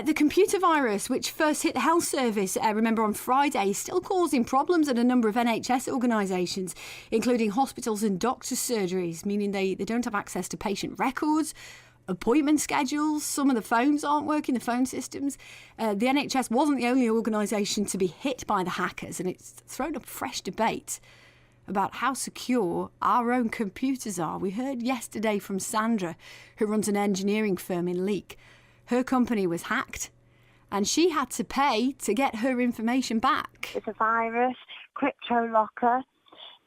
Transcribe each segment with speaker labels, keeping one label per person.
Speaker 1: The computer virus, which first hit the health service, remember on Friday, is still causing problems at a number of NHS organisations, including hospitals and doctors' surgeries, meaning they don't have access to patient records, appointment schedules. Some of the phones aren't working, the phone systems. The NHS wasn't the only organisation to be hit by the hackers, and it's thrown up fresh debate about how secure our own computers are. We heard yesterday from Sandra, who runs an engineering firm in Leek. Her company was hacked and she had to pay to get her information back.
Speaker 2: It's a virus, crypto locker,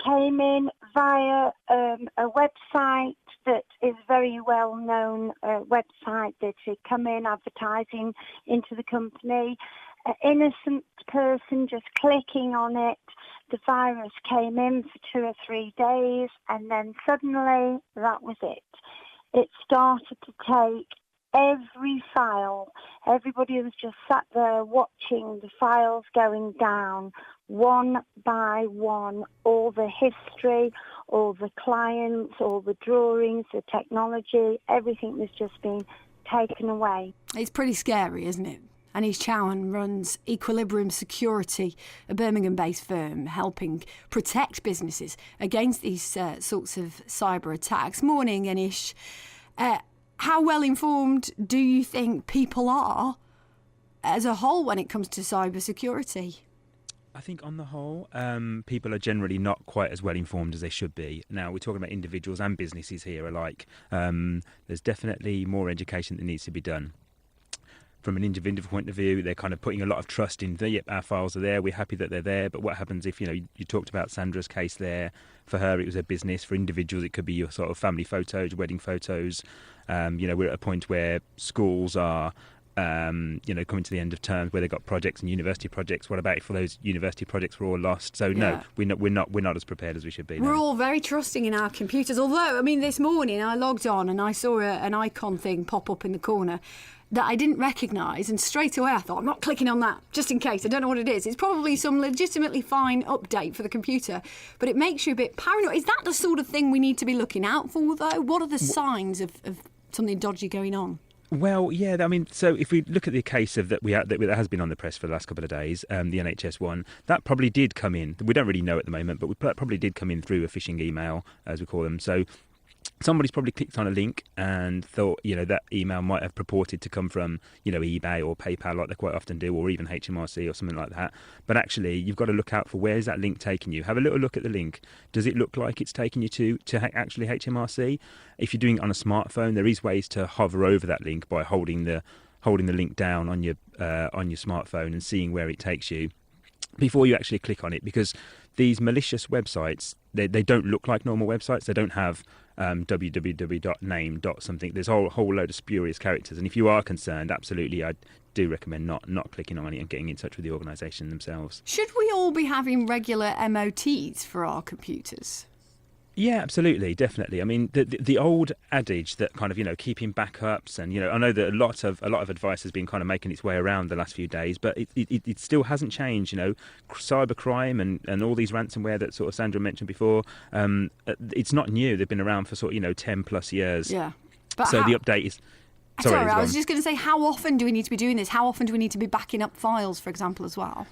Speaker 2: came in via a website that is very well known, website that had come in advertising into the company. An innocent person just clicking on it. The virus came in for 2 or 3 days and then suddenly that was it. It started to take every file. Everybody was just sat there watching the files going down one by one, all the history, all the clients, all the drawings, the technology, everything was just being taken away.
Speaker 1: It's pretty scary, isn't it? Anish Chauhan runs Equilibrium Security, a Birmingham-based firm helping protect businesses against these sorts of cyber attacks. Morning, Anish. How well informed do you think people are as a whole when it comes to cyber security?
Speaker 3: I think on the whole, people are generally not quite as well informed as they should be. Now, we're talking about individuals and businesses here alike. There's definitely more education that needs to be done. From an individual point of view, they're kind of putting a lot of trust in, yep, our files are there, we're happy that they're there, but what happens if, you talked about Sandra's case there. For her, it was a business. For individuals, it could be your sort of family photos, wedding photos. We're at a point where schools are, coming to the end of terms where they've got projects and university projects. What about if those university projects were all lost? So no, we're not as prepared as we should be.
Speaker 1: We're all very trusting in our computers. Although, this morning I logged on and I saw an icon thing pop up in the corner that I didn't recognise, and straight away I thought, I'm not clicking on that, just in case. I don't know what it is. It's probably some legitimately fine update for the computer, but it makes you a bit paranoid. Is that the sort of thing we need to be looking out for, though? What are the signs of something dodgy going on?
Speaker 3: Well, yeah, so if we look at the case of that has been on the press for the last couple of days, the NHS one, that probably did come in. We don't really know at the moment, but that probably did come in through a phishing email, as we call them. So somebody's probably clicked on a link and thought, that email might have purported to come from, eBay or PayPal, like they quite often do, or even HMRC or something like that. But actually, you've got to look out for where's that link taking you. Have a little look at the link. Does it look like it's taking you to actually HMRC? If you're doing it on a smartphone, there is ways to hover over that link by holding the link down on your smartphone and seeing where it takes you before you actually click on it, because these malicious websites, they don't look like normal websites. They don't have www.name.something. There's a whole load of spurious characters, and if you are concerned, absolutely, I do recommend not clicking on it and getting in touch with the organisation themselves.
Speaker 1: Should we all be having regular MOTs for our computers?
Speaker 3: Yeah, absolutely, definitely. The old adage that kind of, keeping backups, and, I know that a lot of advice has been kind of making its way around the last few days, but it still hasn't changed. Cybercrime and all these ransomware that sort of Sandra mentioned before, it's not new. They've been around for 10 plus years.
Speaker 1: Yeah.
Speaker 3: So the update is...
Speaker 1: Sorry, I was just going to say, how often do we need to be doing this? How often do we need to be backing up files, for example, as well?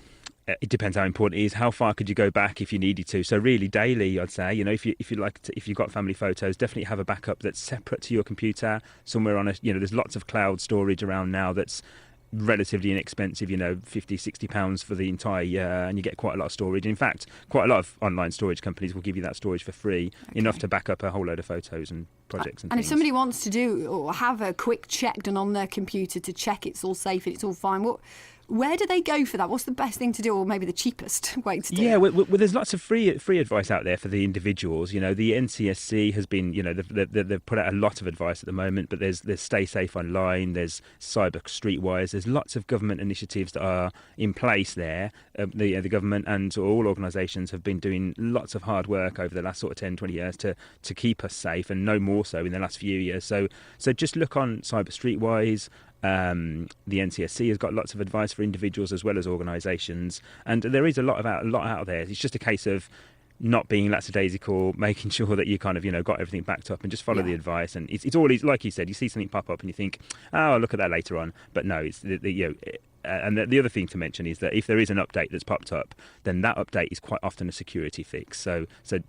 Speaker 3: It depends how important it is. How far could you go back if you needed to? So really, daily, I'd say. If you've got family photos, definitely have a backup that's separate to your computer somewhere on a. There's lots of cloud storage around now that's relatively inexpensive. £50-60 for the entire year, and you get quite a lot of storage. In fact, quite a lot of online storage companies will give you that storage for free, enough to back up a whole load of photos and projects and things.
Speaker 1: If somebody wants to do or have a quick check done on their computer to check it's all safe and it's all fine, where do they go for that? What's the best thing to do, or maybe the cheapest way to do it?
Speaker 3: Yeah, well, there's lots of free advice out there for the individuals. The NCSC has been, they've put out a lot of advice at the moment, but there's Stay Safe Online, there's Cyber Streetwise, there's lots of government initiatives that are in place there. The government and all organisations have been doing lots of hard work over the last 10, 20 years to keep us safe, and no more so in the last few years. So just look on Cyber Streetwise. The NCSC has got lots of advice for individuals as well as organisations, and there is a lot out there. It's just a case of not being lackadaisical, making sure that you kind of, got everything backed up and just follow the advice. And it's always, like you said, you see something pop up and you think, oh, I'll look at that later on. But no, it's, and the other thing to mention is that if there is an update that's popped up, then that update is quite often a security fix. So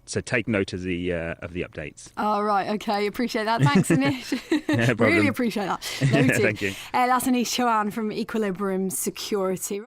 Speaker 3: take note of the updates.
Speaker 1: All right, okay, appreciate that. Thanks, Anish.
Speaker 3: No problem.
Speaker 1: Really appreciate that. Noted.
Speaker 3: Thank you.
Speaker 1: That's Anish Chauhan from Equilibrium Security.